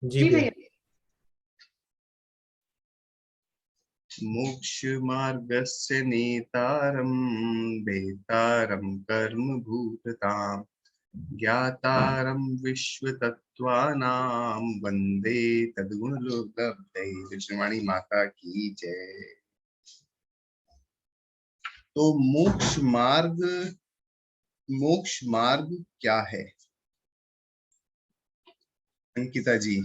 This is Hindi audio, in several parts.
जी जी भैया। भैया। मोक्षमार्गस्य नेतारं वेतारं कर्मभूततां ज्ञातारं विश्वतत्त्वानां वन्दे तद्गुणलोकब्धये। विष्णुवाणी माता की जय। तो मोक्ष मार्ग क्या है अंकिता जी?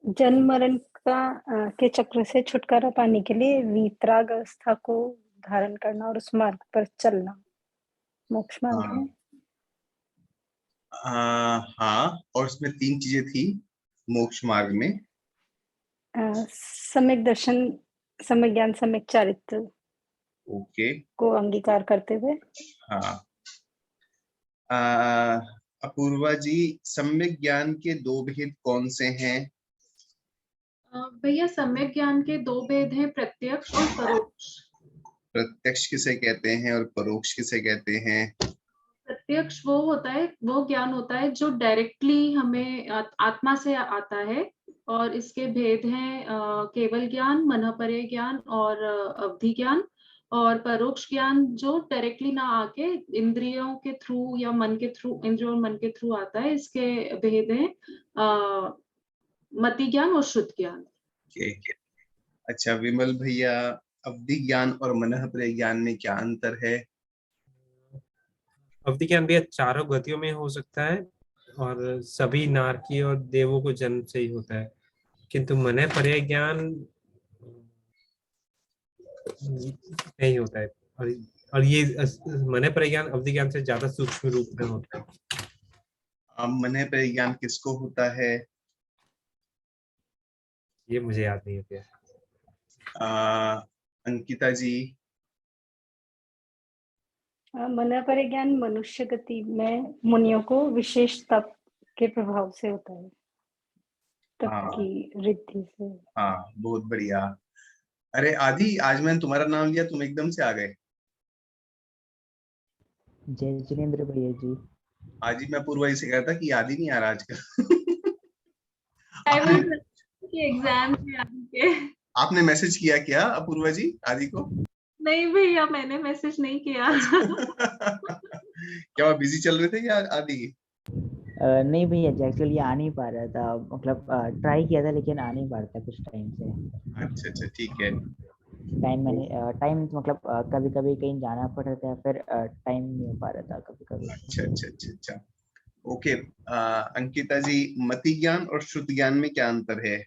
जन्म मरण के चक्र से छुटकारा पाने के लिए वीतराग अवस्था को धारण करना और उस मार्ग पर चलना मोक्ष मार्ग है। हाँ, और उसमें 3 चीजें थी मोक्ष मार्ग में। सम्यक दर्शन, सम्यक ज्ञान, सम्यक चारित्र ओके। को अंगीकार करते हुए। हाँ। अपूर्वा जी, सम्यक ज्ञान के 2 भेद कौन से हैं? भैया सम्यक ज्ञान के 2 भेद हैं, प्रत्यक्ष और परोक्ष। प्रत्यक्ष किसे कहते हैं और परोक्ष किसे कहते हैं? प्रत्यक्ष वो होता है, वो ज्ञान होता है जो डायरेक्टली हमें आत्मा से आता है, और इसके भेद हैं केवल ज्ञान, मनःपर्य ज्ञान और अवधि ज्ञान। और परोक्ष ज्ञान जो डायरेक्टली ना आके इंद्रियों के थ्रू या मन के थ्रू, इंद्रियों और मन के थ्रू आता है, इसके भेद हैं मति ज्ञान और शुद्ध ज्ञान। अच्छा विमल भैया, अवधि ज्ञान और मनःपर्य ज्ञान में क्या अंतर है? अवधि ज्ञान भैया चारों गतियों में हो सकता है और सभी नारकी और देवों को जन्म से ही होता है, किंतु मनःपर्य ज्ञान नहीं होता है। और ये मनःपर्य ज्ञान अवधि ज्ञान से ज्यादा सूक्ष्म रूप में होता है। मनःपर्य ज्ञान किसको होता है? ये मुझे याद नहीं है भैया। अंकिता जी। मनःपर्य ज्ञान मनुष्य गति में मुनियों को विशेष तप के प्रभाव से होता है, तप की रिद्धि से। हाँ, बहुत बढ़िया। अरे आदि, आज मैंने तुम्हारा नाम लिया, तुम एकदम से आ गए। जय जिनेन्द्र भैया जी। आज ही मैं पूर्वा जी से कहा था कि आदि नहीं आ रहा आजकल। एग्जाम के आपने मैसेज किया क्या अपूर्वा जी आदि को? नहीं भैया, मैंने मैसेज नहीं किया। क्या बिजी चल रहे थे क्या आदि? नहीं भैया, एक्चुअली आ नहीं पा रहा था, मतलब ट्राई किया था लेकिन आ नहीं पा रहा था कुछ टाइम से। अच्छा अच्छा, ठीक है। टाइम मतलब कभी कभी कहीं जाना पड़ रहा था, फिर टाइम नहीं हो पा रहा था कभी कभी। अच्छा अच्छा अच्छा अच्छा, ओके। अंकिता जी, मति ज्ञान और श्रुत ज्ञान में क्या अंतर है?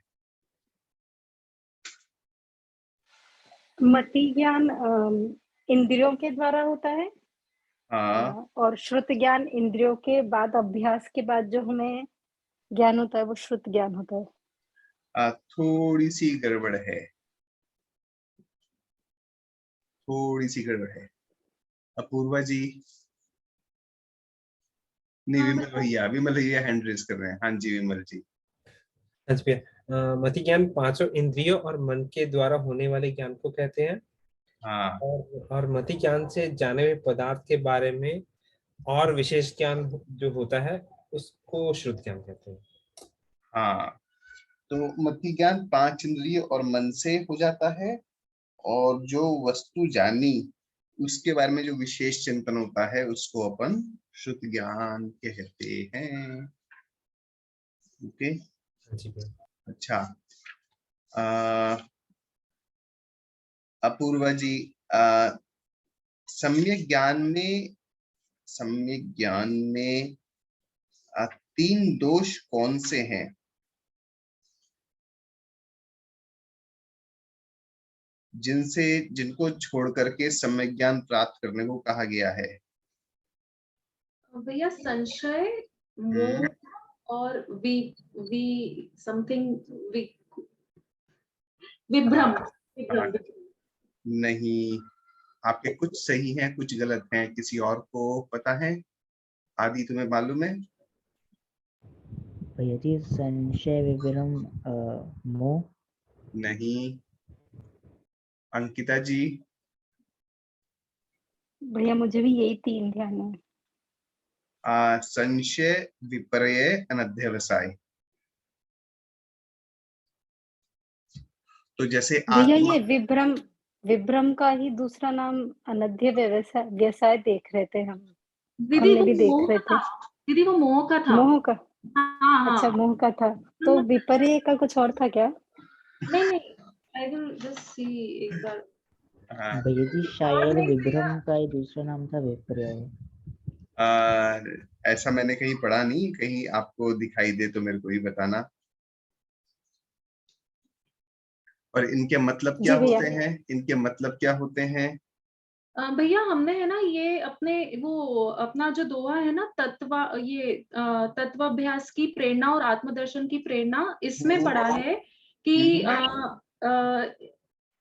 मति ज्ञान इंद्रियों के द्वारा होता है। हाँ। और श्रुत ज्ञान इंद्रियों के बाद, अभ्यास के बाद जो हमें ज्ञान होता है वो श्रुत ज्ञान होता है। थोड़ी सी गड़बड़ है, थोड़ी सी गड़बड़ है। अपूर्वा जी। नहीं, विमल भैया हैंड रेज कर रहे हैं। हाँ जी विमल जी। मति ज्ञान 5 इंद्रियों और मन के द्वारा होने वाले ज्ञान को कहते हैं। हाँ। और मति ज्ञान से जाने हुए पदार्थ के बारे में और विशेष ज्ञान जो होता है उसको श्रुत ज्ञान कहते हैं। हाँ, तो मति ज्ञान 5 इंद्रिय और मन से हो जाता है, और जो वस्तु जानी उसके बारे में जो विशेष चिंतन होता है उसको अपन श्रुत ज्ञान कहते हैं। ओके। अच्छा, अपूर्वा जी, सम्यक ज्ञान में 3 दोष कौन से हैं जिनको छोड़ करके सम्यक ज्ञान प्राप्त करने को कहा गया है? भैया संशय, मोह और विभ्रम। नहीं, आपके कुछ सही हैं, कुछ गलत हैं। किसी और को पता है? आदि तुम्हें मालूम है? भैया जी, संशय, विभ्रम, मोह। नहीं। अंकिता जी। भैया मुझे भी यही 3 ध्यान है। संशय, विपर्य, अनध्यवसाय। तो जैसे भैया आत्मा, ये विभ्रम विभ्रम का ही दूसरा नाम अनध्य व्यवसाय व्यवसाय देख रहे थे हम। दीदी हमने वो भी देख मोह रहे का थे। था, दीदी वो मोह का था। मोह का? हाँ अच्छा, हाँ। मोह का था। तो विपर्य का कुछ और था क्या? नहीं नहीं, आई विल जस्ट सी एक बार। हाँ, भैया जी और शायद नहीं भैया, विभ्रम का ही दूसरा नाम था विपर्य। ऐसा मैंने कहीं पढ़ा नहीं, कहीं आपको दिखाई दे तो मेरे को ही बताना। और इनके मतलब क्या जी भैया। होते हैं, इनके मतलब क्या होते हैं? भैया हमने है ना ये अपने वो अपना जो दोहा है ना तत्वाभ्यास की प्रेरणा और आत्मदर्शन की प्रेरणा, इसमें पढ़ा है कि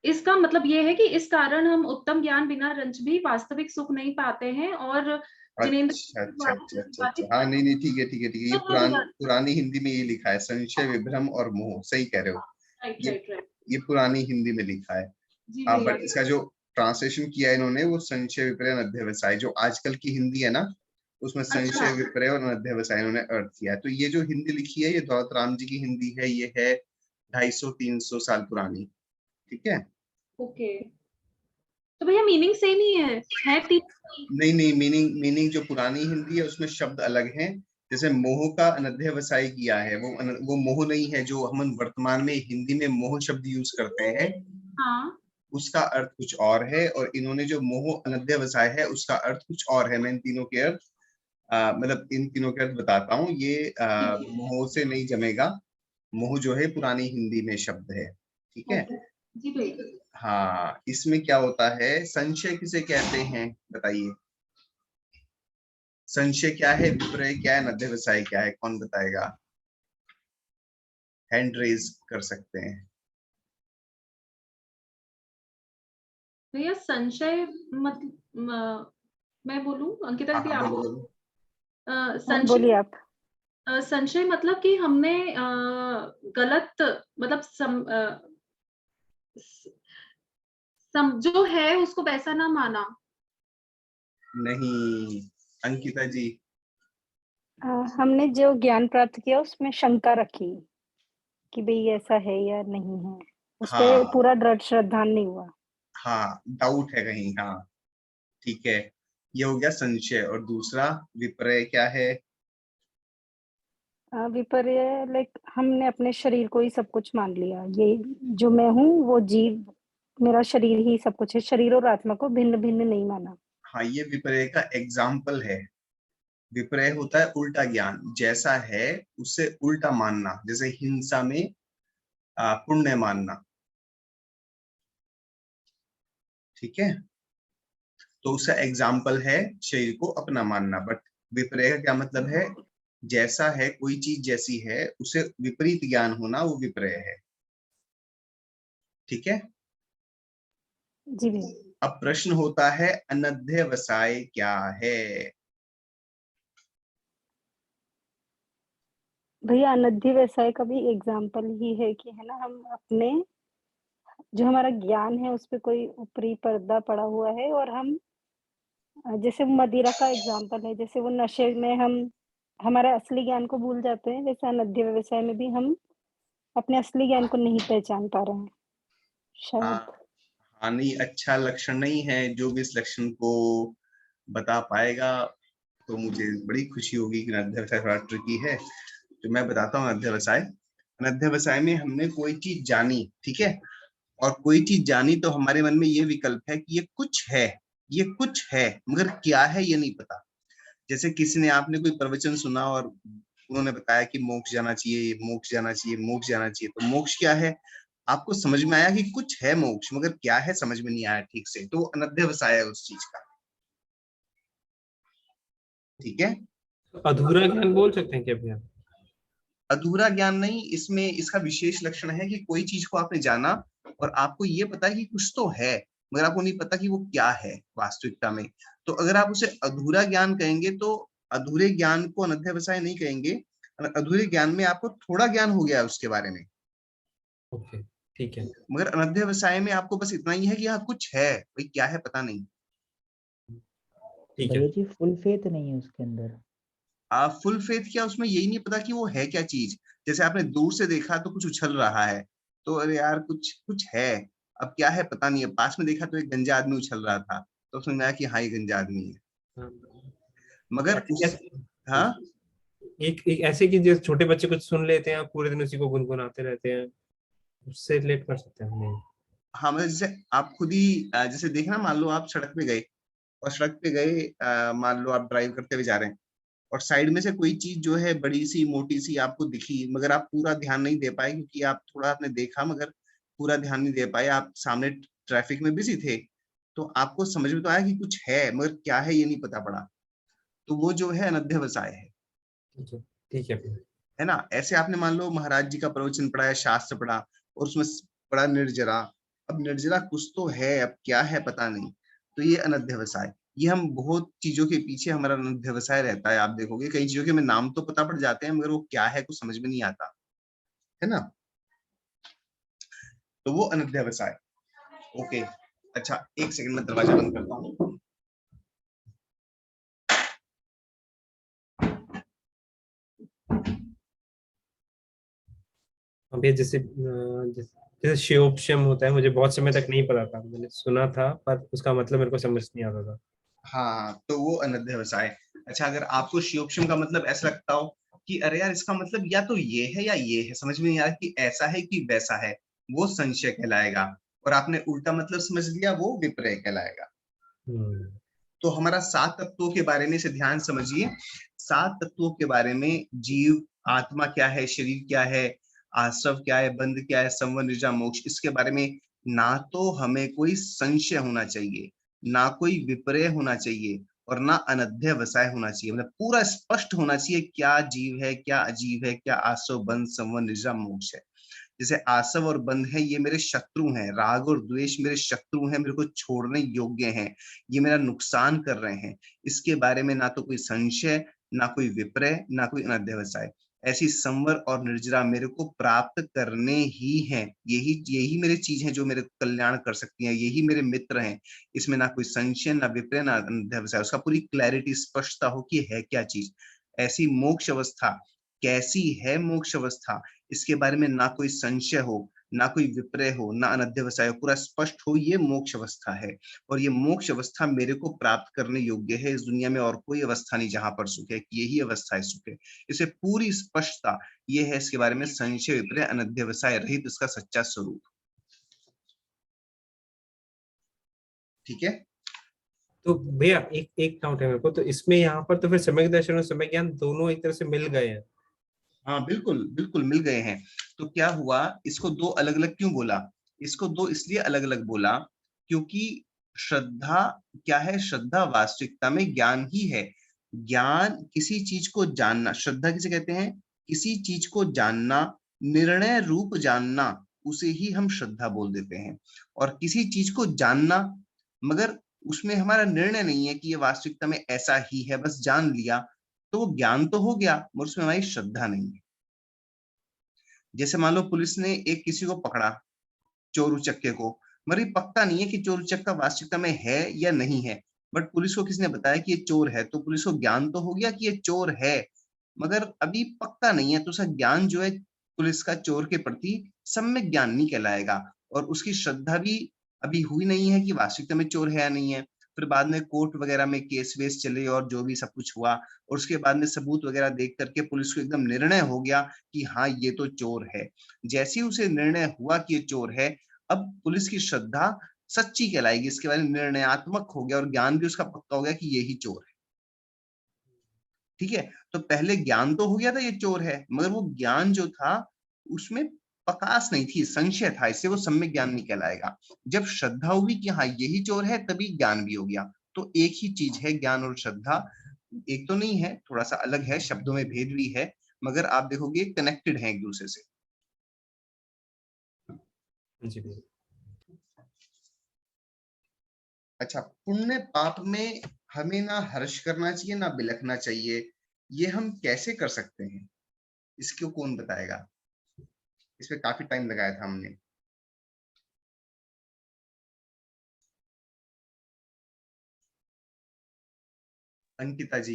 इसका मतलब ये है कि इस कारण हम उत्तम ज्ञान बिना रंज भी वास्तविक सुख नहीं पाते हैं और जिनेंद्र अच्छा अच्छा अच्छा अच्छा अच्छा, हाँ नहीं नहीं, ठीक है ठीक है ठीक है, ये पुरानी हिंदी में ये लिखा है, संशय, विभ्रम और मोह, सही कह रहे हो। राइट ये राइट राइट। ये पुरानी हिंदी में लिखा है। जी हाँ, भैया। बट इसका जो ट्रांसलेशन किया है इन्होंने, वो संशय, विपर्य, अनध्यवसाय, जो आजकल की हिंदी है ना, उसमें अच्छा संशय, विपर्य और अनध्यवसाय इन्होंने अर्थ किया है। तो ये जो हिंदी लिखी है, ये दौलत राम जी की हिंदी है, ये है 250-300 साल पुरानी। ठीक है। ओके, तो भैया मीनिंग सेम ही है तीन। नहीं नहीं, मीनिंग जो पुरानी हिंदी है उसमें शब्द अलग हैं। जैसे मोह का अनध्यवसाय किया है, वो मोह नहीं है जो हम वर्तमान में हिंदी में मोह शब्द यूज करते हैं, हाँ उसका अर्थ कुछ और है। और इन्होंने जो मोह अनध्यवसाय है उसका अर्थ कुछ और है। मैं इन तीनों के अर्थ मतलब इन तीनों के अर्थ बताता हूँ। ये मोह से नहीं जमेगा। मोह जो है पुरानी हिंदी में शब्द है। ठीक है। ओके जी भैया। हाँ, इसमें क्या होता है, संशय किसे कहते हैं बताइए? संशय क्या है, विपर्य क्या है, अध्यवसाय क्या है, कौन बताएगा? हैंड रेज कर सकते हैं। भैया संशय मतलब मैं बोलूं, अंकिता हाँ दीदी हाँ, आप बोलो बोलो। बोलो। हाँ, बोलिए संशय आप। संशय मतलब कि हमने गलत मतलब जो है उसको वैसा ना माना। नहीं, अंकिता जी। हमने जो ज्ञान प्राप्त किया उसमें शंका रखी कि भाई ऐसा है या नहीं है, उस पे हाँ पूरा दृढ़ श्रद्धा नहीं हुआ। हाँ, डाउट है कहीं, हाँ। ठीक है, ये हो गया संशय। और दूसरा विपर्य क्या है? विपर्य लाइक हमने अपने शरीर को ही सब कुछ मान लिया, ये जो मैं हूँ वो जीव, मेरा शरीर ही सब कुछ है, शरीर और आत्मा को भिन्न भिन्न नहीं माना। हाँ, ये विपर्य का एग्जाम्पल है। विपर्य होता है उल्टा ज्ञान, जैसा है उससे उल्टा मानना। जैसे हिंसा में पुण्य मानना। ठीक है, तो उसका एग्जाम्पल है शरीर को अपना मानना। बट विपर्य का क्या मतलब है? जैसा है, कोई चीज जैसी है उसे विपरीत ज्ञान होना, वो विपर्य है। ठीक है। जी भैया। अब प्रश्न होता है, अनध्यवसाय क्या है? भैया अनध्य व्यवसाय का भी एग्जाम्पल ही है कि है ना, हम अपने जो हमारा ज्ञान है उस पे कोई ऊपरी पर्दा पड़ा हुआ है और हम जैसे मदिरा का एग्जाम्पल है, जैसे वो नशे में हम हमारे असली ज्ञान को भूल जाते हैं, वैसे अनध्य व्यवसाय में भी हम अपने असली ज्ञान को नहीं पहचान पा रहे हैं हाँ शायद। हाँ, नहीं, अच्छा लक्षण नहीं है। जो भी इस लक्षण को बता पाएगा तो मुझे बड़ी खुशी होगी कि अनध्यवसाय थोड़ा ट्रिकी है। तो मैं बताता हूँ अनध्यवसाय। अनध्यवसाय में हमने कोई चीज जानी, ठीक है, और कोई चीज जानी तो हमारे मन में ये विकल्प है कि ये कुछ है, ये कुछ है, मगर क्या है ये नहीं पता। जैसे किसी ने, आपने कोई प्रवचन सुना और उन्होंने बताया कि मोक्ष जाना चाहिए, मोक्ष जाना चाहिए, मोक्ष जाना चाहिए। तो मोक्ष क्या है? आपको समझ में आया कि कुछ है मोक्ष, मगर क्या है समझ में नहीं आया ठीक से, तो अनध्यवसाय है उस चीज का। ठीक है। अधूरा ज्ञान बोल सकते हैं क्या भैया? अधूरा ज्ञान नहीं, इसमें इसका विशेष लक्षण है कि कोई चीज को आपने जाना और आपको ये पता है कि कुछ तो है, मगर आपको नहीं पता कि वो क्या है वास्तविकता में। तो अगर आप उसे अधूरा ज्ञान कहेंगे तो अधूरे ज्ञान को अनध्यवसाय नहीं कहेंगे। अधूरे ज्ञान में आपको थोड़ा ज्ञान हो गया है उसके बारे में, ओके, ठीक है। मगर अनध्यवसाय में आपको बस इतना ही है कि हाँ कुछ है, भाई क्या है पता नहीं। ठीक है। भैया जी फुल फेथ नहीं है उसके अंदर। फुल फेथ क्या, उसमें यही नहीं पता कि वो है क्या चीज। जैसे आपने दूर से देखा तो कुछ उछल रहा है, तो अरे यार कुछ कुछ है, अब क्या है पता नहीं है। पास में देखा तो एक गंजा आदमी उछल रहा था, तो समझ में आया कि हाँ ये गंजा आदमी है। हाँ, मगर ऐसे उस, हाँ एक एक ऐसे कि जो छोटे बच्चे कुछ सुन लेते हैं पूरे दिन उसी को गुनगुनाते रहते हैं, उससे रिलेट कर सकते हैं हम। हाँ, मतलब जैसे आप खुद ही जैसे देखना, मान लो आप सड़क पे गए, और सड़क पे गए, मान लो आप ड्राइव करते हुए जा रहे हैं, और साइड में से कोई चीज जो है बड़ी सी मोटी सी आपको दिखी, मगर आप पूरा ध्यान नहीं दे पाए, क्योंकि आप थोड़ा आपने देखा मगर पूरा ध्यान नहीं दे पाए, आप सामने ट्रैफिक में बिजी थे, तो आपको समझ में तो आया कि कुछ है, मगर क्या है ये नहीं पता पड़ा, तो वो जो है अनध्यवसाय है। ठीक है भैया। है ना। ऐसे आपने मान लो महाराज जी का प्रवचन पढ़ा है, शास्त्र पढ़ा, और उसमें पढ़ा निर्जरा, अब निर्जरा कुछ तो है, अब क्या है पता नहीं, तो ये अनध्यवसाय। ये हम बहुत चीजों के पीछे हमारा अनध्यवसाय रहता है। आप देखोगे कई चीजों के हमें नाम तो पता पड़ जाते हैं, मगर वो क्या है कुछ समझ में नहीं आता, है ना। तो वो अनध्यवसाय। ओके, अच्छा एक सेकंड में दरवाजा बंद करता हूँ। अभी जैसे शिवोपशम होता है, मुझे बहुत समय तक नहीं पता था, मैंने सुना था पर उसका मतलब मेरे को समझ नहीं आता था। हाँ, तो वो अनध्यवसाय। अच्छा, अगर आपको शिवोपशम का मतलब ऐसा लगता हो कि अरे यार इसका मतलब या तो ये है या ये है, समझ में नहीं आ रहा कि ऐसा है कि वैसा है, वो संशय कहलाएगा। और आपने उल्टा मतलब समझ लिया, वो विपर्य कहलाएगा। हम्म। तो हमारा सात तत्वों के बारे में से ध्यान समझिए। सात तत्वों के बारे में, जीव, आत्मा क्या है, शरीर क्या है, आश्रव क्या है, बंध क्या है, संवर, निर्जा, मोक्ष, इसके बारे में ना तो हमें कोई संशय होना चाहिए, ना कोई विपर्य होना चाहिए, और ना अनध्यवसाय होना चाहिए। मतलब पूरा स्पष्ट होना चाहिए क्या जीव है, क्या अजीव है, क्या आश्रव, बंध, संवर, निर्जा, मोक्ष है। जैसे आसव और बंध है, ये मेरे शत्रु हैं, राग और द्वेष मेरे शत्रु हैं, मेरे को छोड़ने योग्य हैं, ये मेरा नुकसान कर रहे हैं, इसके बारे में ना तो कोई संशय, ना कोई विपर्य, ना कोई अनध्यवसाय। ऐसी संवर और निर्जरा मेरे को प्राप्त करने ही हैं, यही यही मेरी चीज है जो मेरे कल्याण कर सकती हैं, यही मेरे मित्र हैं। इसमें ना कोई संशय, ना विपर्य, ना अनध्यवसाय, उसका पूरी क्लैरिटी, स्पष्टता हो कि है क्या चीज। ऐसी मोक्ष अवस्था, कैसी है मोक्ष अवस्था, इसके बारे में ना कोई संशय हो, ना कोई विपर्य हो, ना अनध्यवसाय हो, पूरा स्पष्ट हो, ये मोक्ष अवस्था है। और ये मोक्ष अवस्था मेरे को प्राप्त करने योग्य है। इस दुनिया में और कोई अवस्था नहीं जहां पर सुख है, यही अवस्था है सुख है। इसे पूरी स्पष्टता ये है, इसके बारे में संशय, विपर्य, अनध्यवसाय रहित इसका सच्चा स्वरूप। ठीक है। तो भैया एक एक डाउट है मेरे को, तो इसमें यहाँ पर तो फिर सम्यक दर्शन और सम्यक ज्ञान दोनों एक तरह से मिल गए हैं। हाँ बिल्कुल बिल्कुल मिल गए हैं। तो क्या हुआ, इसको दो अलग अलग क्यों बोला? इसको दो इसलिए अलग अलग बोला क्योंकि श्रद्धा क्या है, श्रद्धा वास्तविकता में ज्ञान ही है। ज्ञान किसी चीज को जानना, श्रद्धा किसे कहते हैं? किसी चीज को जानना, निर्णय रूप जानना, उसे ही हम श्रद्धा बोल देते हैं। और किसी चीज को जानना, मगर उसमें हमारा निर्णय नहीं है कि ये वास्तविकता में ऐसा ही है, बस जान लिया, तो वो ज्ञान तो हो गया मगर उसमें हमारी श्रद्धा नहीं है। जैसे मान लो पुलिस ने एक किसी को पकड़ा, चोर उचक्के को, मगर ये पक्का नहीं है कि चोर उचक्का वास्तविकता में है या नहीं है, बट पुलिस को किसी ने बताया कि ये चोर है, तो पुलिस को ज्ञान तो हो गया कि ये चोर है, मगर अभी पक्का नहीं है, तो उसका ज्ञान जो है पुलिस का चोर के प्रति सम्यक ज्ञान नहीं कहलाएगा। और उसकी श्रद्धा भी अभी हुई नहीं है कि वास्तविकता में चोर है या नहीं है। फिर बाद में कोर्ट वगैरह में केस वेस चले और जो भी सब कुछ हुआ, और उसके बाद में सबूत वगैरह देख करके पुलिस को एकदम निर्णय हो गया कि हाँ ये तो चोर है। जैसे ही उसे निर्णय हुआ कि ये चोर है, अब पुलिस की श्रद्धा सच्ची कहलाएगी, इसके बारे में निर्णयात्मक हो गया और ज्ञान भी उसका पक्का हो गया कि यही चोर है। ठीक है। तो पहले ज्ञान तो हो गया था ये चोर है, मगर वो ज्ञान जो था उसमें प्रकाश नहीं थी, संशय था, इससे वो सम्यक ज्ञान नहीं कहलाएगा। जब श्रद्धा हुई कि हाँ यही चोर है, तभी ज्ञान भी हो गया। तो एक ही चीज है ज्ञान और श्रद्धा, एक तो नहीं है, थोड़ा सा अलग है, शब्दों में भेद भी है, मगर आप देखोगे कनेक्टेड है एक दूसरे से। जी भैया। अच्छा, पुण्य पाप में हमें ना हर्ष करना चाहिए ना बिलखना चाहिए, ये हम कैसे कर सकते हैं? इसको कौन बताएगा? इसमें काफी टाइम लगाया था हमने। अंकिता जी।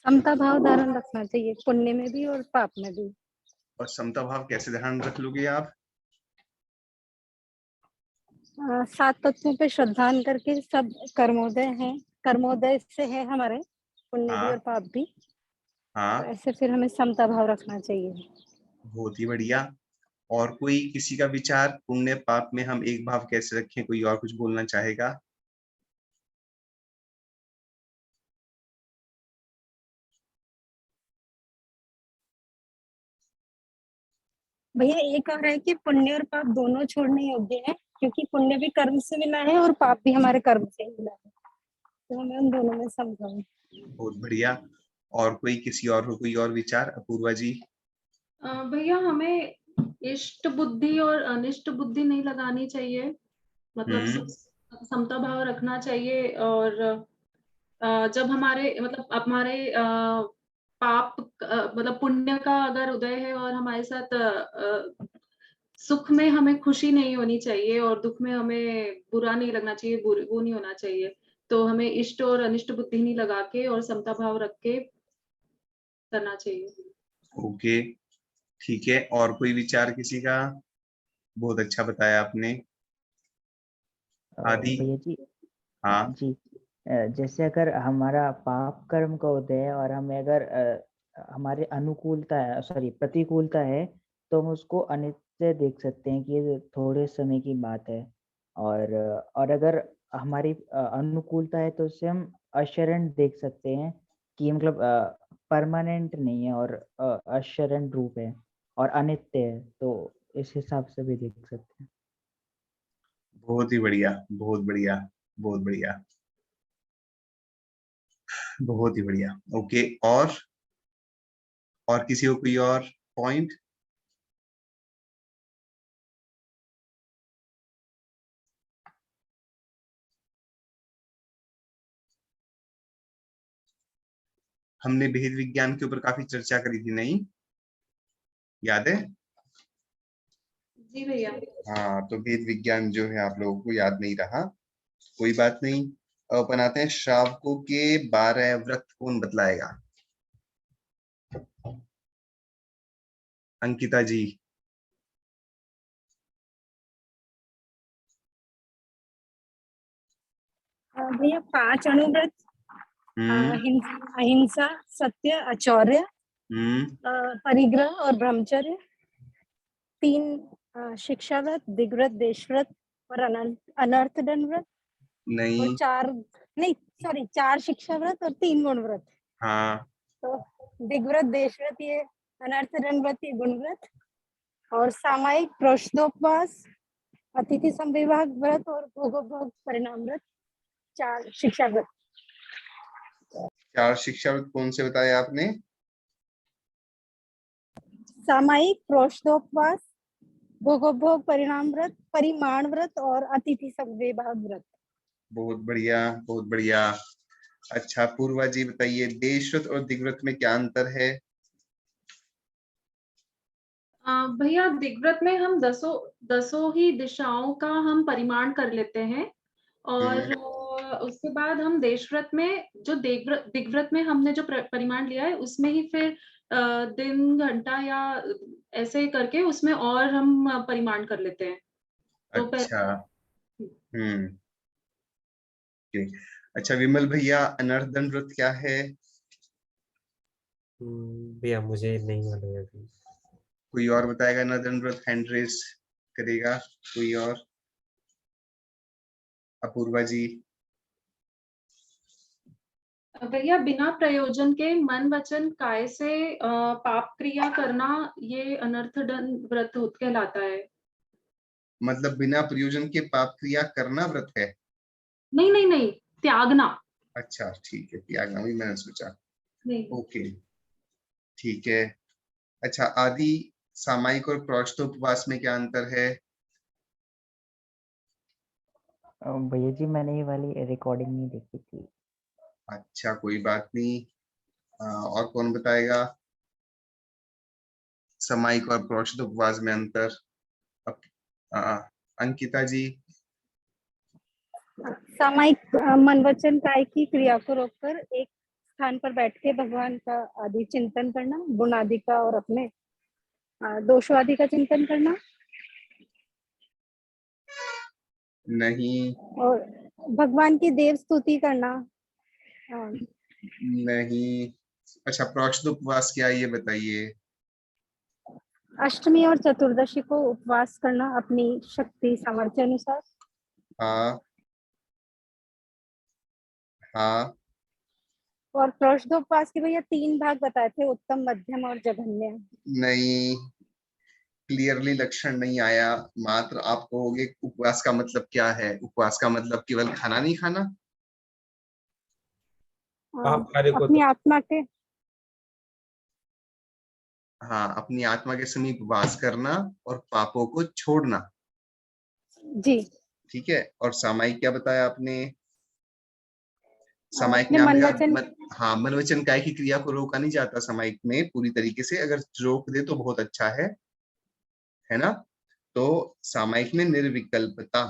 समता भाव धारण रखना चाहिए, पुण्य में भी और पाप में भी। और समता भाव कैसे ध्यान रख लोगे आप? 7 तत्वों पे श्रद्धान करके सब कर्मोदय हैं, कर्मोदय से है हमारे पुण्य भी हाँ और पाप भी, तो हाँ, ऐसे फिर हमें समता भाव रखना चाहिए। बहुत ही बढ़िया। और कोई किसी का विचार, पुण्य पाप में हम एक भाव कैसे रखें? कोई और कुछ बोलना चाहेगा? भैया एक और है कि पुण्य और पाप दोनों छोड़ने योग्य है, क्योंकि पुण्य भी कर्म से मिला है और पाप भी हमारे कर्म से मिला है, तो हमें उन दोनों में समझाऊं। बहुत बढ़िया। और कोई किसी और को कोई और विचार? अपूर्वा जी। भैया हमें इष्ट बुद्धि और अनिष्ट बुद्धि नहीं लगानी चाहिए, मतलब समता भाव रखना चाहिए। और जब हमारे पाप मतलब पुण्य का अगर उदय है और हमारे साथ सुख में हमें खुशी नहीं होनी चाहिए और दुख में हमें बुरा नहीं लगना चाहिए, वो नहीं होना चाहिए। तो हमें इष्ट और अनिष्ट बुद्धि नहीं लगा के और समता भाव रख के करना चाहिए। ओके, ठीक है। और कोई विचार किसी का? बहुत अच्छा बताया आपने। आदि। भैया जी, हाँ। जी, जैसे अगर हमारा पाप कर्म का उदय है और हमें अगर हमारे अनुकूलता है, सॉरी प्रतिकूलता है, तो हम उसको अनित्य देख सकते हैं कि ये थोड़े समय की बात है। और अगर हमारी अनुकूलता है तो उसे हम अशरण देख सकते हैं कि मतलब परमानेंट नहीं है और अशरण रूप है और अनित्य है, तो इस हिसाब से भी देख सकते हैं। बहुत ही बढ़िया, बहुत बढ़िया, बहुत बढ़िया, बहुत ही बढ़िया। ओके। और किसी को कोई और पॉइंट? हमने भेद विज्ञान के ऊपर काफी चर्चा करी थी, नहीं याद है? जी भैया। हाँ, तो भेद विज्ञान जो है आप लोगों को याद नहीं रहा, कोई बात नहीं। अब अपन आते हैं श्रावकों के 12 व्रत कौन बतलाएगा? अंकिता जी। भैया 5 अणुव्रत, हम्म अहिंसा, सत्य, अचौर्य, हम्म परिग्रह और ब्रह्मचर्य, 3 शिक्षाव्रत, दिग्व्रत, देशव्रत और अनर्थ दंड व्रत, और नहीं। 4 शिक्षाव्रत और 3 गुणव्रत। हाँ, तो दिग्व्रत, देशव्रत ये अनर्थ दंड व्रत ये गुणव्रत, और सामायिक प्रोषदोपवास, अतिथि संविभाग व्रत और भोगोपभोग परिणाम व्रत 4 शिक्षाव्रत। 4 शिक्षा व्रत कौन से बताए आपने? सामायिक प्रोषदोपवास, भोगोपभोग परिणाम व्रत, परिमाण व्रत और अतिथि संविभाग व्रत। बहुत बढ़िया, बहुत बढ़िया। अच्छा, पूर्वा जी बताइए, देशव्रत और दिग्व्रत में क्या अंतर है? भैया दिग्व्रत में हम दसों ही दिशाओं का हम परिमाण कर लेते हैं, और उसके बाद हम देशव्रत में जो दिग्व्रत में हमने जो परिमाण लिया है उसमें ही फिर दिन घंटा या ऐसे करके उसमें और हम परिमाण कर लेते हैं। तो अच्छा। ओके। अच्छा विमल भैया, अनर्थ दंड व्रत क्या है? भैया मुझे नहीं मालूम है अभी। कोई और बताएगा? अनर्थ दंड व्रत हैंड रेस करेगा कोई और? अपूर्वा जी। भैया बिना प्रयोजन के मन वचन काय से पाप क्रिया करना, ये अनर्थ दंड व्रत कहलाता है। मतलब बिना प्रयोजन के पाप क्रिया करना व्रत है? नहीं नहीं नहीं, त्यागना। अच्छा ठीक है, त्यागना भी मैंने सोचा। नहीं। ओके, ठीक है। अच्छा आदि, सामायिक और प्रोष्ठोपवास में क्या अंतर है? भैया जी, मैंने ये वाली रिकॉर्डिंग नहीं देखी थी। अच्छा कोई बात नहीं। और कौन बताएगा सामायिक और प्रोष्ठोपवास में अंतर? अंकिता जी। सामायिक मन वचन काय की क्रिया को रोककर एक स्थान पर बैठ के भगवान का आदि चिंतन करना, गुण आदि का और अपने दोषों आदि का चिंतन करना। नहीं और भगवान की देव स्तुति करना। नहीं। अच्छा, प्रोक्षित उपवास क्या है ये बताइए। अष्टमी और चतुर्दशी को उपवास करना अपनी शक्ति सामर्थ्य अनुसार। हाँ हाँ। और प्रोषदोपवास के भैया 3 भाग बताए थे, उत्तम, मध्यम और जघन्य। नहीं, क्लियरली लक्षण नहीं आया। मात्र आप कहोगे उपवास का मतलब क्या है। उपवास का मतलब केवल खाना नहीं खाना। पाप कार्य को अपनी आत्मा के, हाँ, अपनी आत्मा के समीप वास करना और पापों को छोड़ना। जी, ठीक है। और सामायिक क्या बताया आपने। सामायिक अपने में मन आपने वचन, हाँ, मन वचन काय की क्रिया को रोका नहीं जाता सामायिक में पूरी तरीके से। अगर रोक दे तो बहुत अच्छा है ना। तो सामायिक में निर्विकल्पता।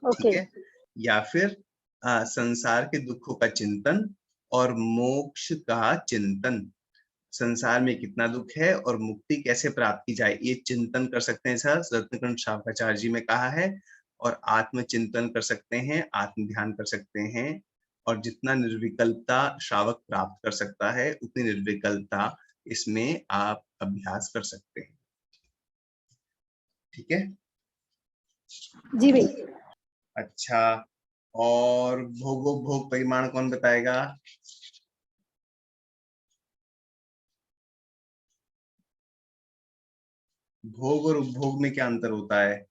ठीक ओके। है। या फिर संसार के दुखों का चिंतन और मोक्ष का चिंतन। संसार में कितना दुख है और मुक्ति कैसे प्राप्त की जाए, ये चिंतन कर सकते हैं। सर रत्नकंठ शावकाचार्य जी में कहा है। और आत्मचिंतन कर सकते हैं, आत्म ध्यान कर सकते हैं। और जितना निर्विकल्पता श्रावक प्राप्त कर सकता है उतनी निर्विकल्पता इसमें आप अभ्यास कर सकते हैं। ठीक है। जी भैया। अच्छा, और भोग परिमाण कौन बताएगा। भोग और उपभोग में क्या अंतर होता है।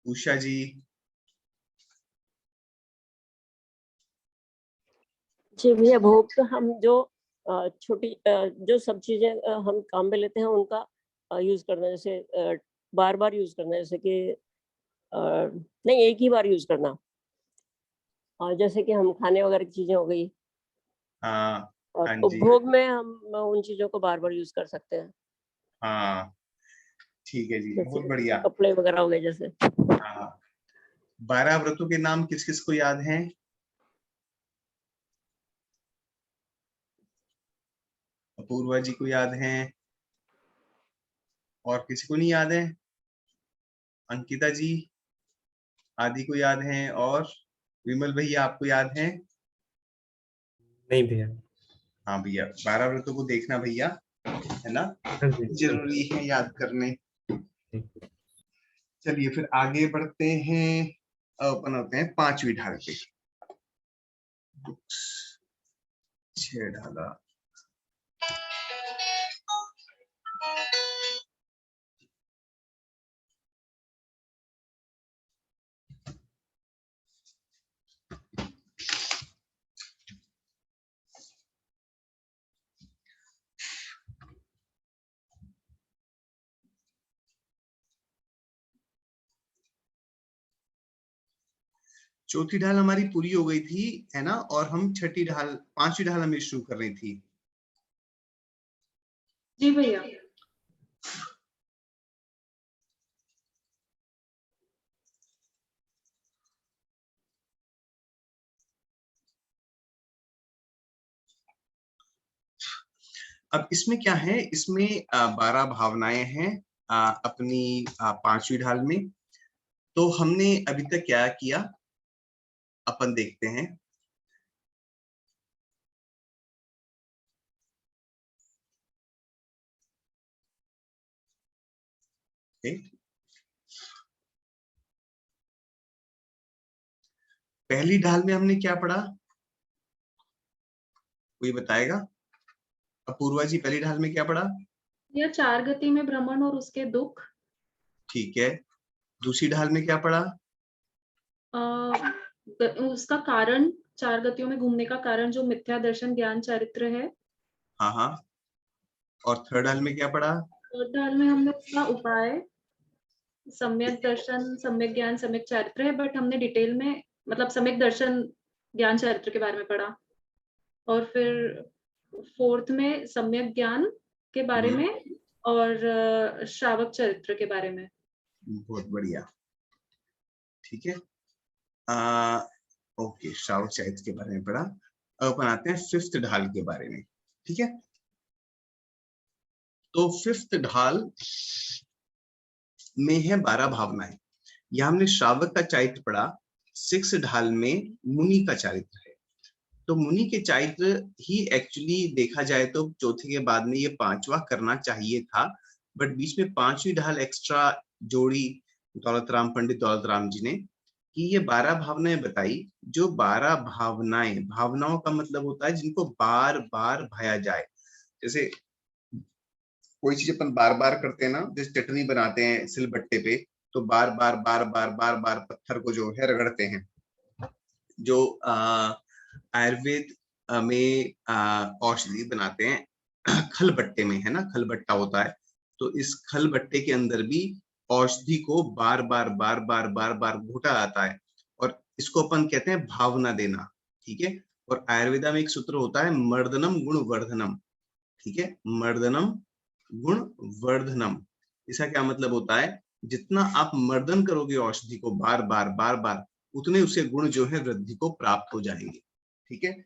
उषा जी। जी भैया, भोग तो हम जो छोटी जो सब चीजें हम काम में लेते हैं उनका यूज करना, जैसे बार बार यूज करना, जैसे कि नहीं, एक ही बार यूज करना। और जैसे कि हम खाने वगैरह की चीजें हो गई। हाँ और हाँ जी। उपभोग में हम उन चीजों को बार बार यूज कर सकते हैं, हाँ ठीक है जी, बहुत जैसे बढ़िया। कपड़े वगैरह हो गए जैसे। हाँ, 12 व्रतों के नाम किस किस को याद हैं। अपूर्वा जी को याद हैं। और किसी को नहीं याद है। अंकिता जी, आदि को याद हैं। और विमल भैया आपको याद हैं। नहीं भैया। हाँ भैया, 12 व्रतों को देखना भैया, है ना, हाँ जी जरूरी है याद करने। ठीक। चलिए फिर आगे बढ़ते हैं। अपन होते हैं 5वीं ढाल पे। 6 ढाला। चौथी ढाल हमारी पूरी हो गई थी, है ना। और हम 5वीं ढाल हमें शुरू कर रही थी। जी भैया। अब इसमें क्या है, इसमें 12 भावनाएं हैं अपनी 5वीं ढाल में। तो हमने अभी तक क्या किया अपन देखते हैं। पहली ढाल में हमने क्या पढ़ा, कोई बताएगा। अपूर्वा जी, पहली ढाल में क्या पढ़ा। यह 4 गति में भ्रमण और उसके दुख। ठीक है। दूसरी ढाल में क्या पढ़ा। उसका कारण, 4 गतियों में घूमने का कारण जो मिथ्या दर्शन ज्ञान चरित्र है। हाँ हाँ। और थर्ड ढाल में क्या पढ़ा। थर्ड ढाल में हमने उसका उपाय, सम्यक दर्शन, सम्यक ज्ञान, सम्यक चरित्र है, बट हमने डिटेल में मतलब सम्यक दर्शन ज्ञान चरित्र के बारे में पढ़ा। और फिर 4th में सम्यक ज्ञान के बारे में और श्रावक चरित्र के बारे में। बहुत बढ़िया। ठीक है। ओके, श्रावक चैत्र के बारे में पढ़ा। अब अपन आते हैं फिफ्थ ढाल के बारे में। ठीक है, तो फिफ्थ ढाल में है 12 भावनाएं। यह हमने श्रावक का चैत्र पढ़ा। सिक्स ढाल में मुनि का चरित्र है। तो मुनि के चरित्र ही एक्चुअली देखा जाए तो चौथे के बाद में ये पांचवा करना चाहिए था, बट बीच में पांचवी ढाल एक्स्ट्रा जोड़ी दौलतराम पंडित दौलतराम जी ने, कि ये 12 भावनाएं बताई। जो 12 भावनाएं, भावनाओं का मतलब होता है जिनको बार बार भाया जाए। जैसे कोई चीज अपन बार बार करते हैं ना, जैसे चटनी बनाते हैं सिलबट्टे पे, तो बार बार बार बार बार बार पत्थर को जो है रगड़ते हैं। जो आयुर्वेद में औषधि बनाते हैं खलबट्टे में, है ना, खलबट्टा होता है। तो इस खलबट्टे के अंदर भी औषधि को बार बार बार बार बार बार घोटा जाता है, और इसको अपन कहते हैं भावना देना। ठीक है, और आयुर्वेदा में एक सूत्र होता है मर्दनम गुण वर्धनम। ठीक है, मर्दनम गुण वर्धनम। इसका क्या मतलब होता है, जितना आप मर्दन करोगे औषधि को बार बार बार बार, उतने उसे गुण जो है वृद्धि को प्राप्त हो जाएंगे। ठीक है,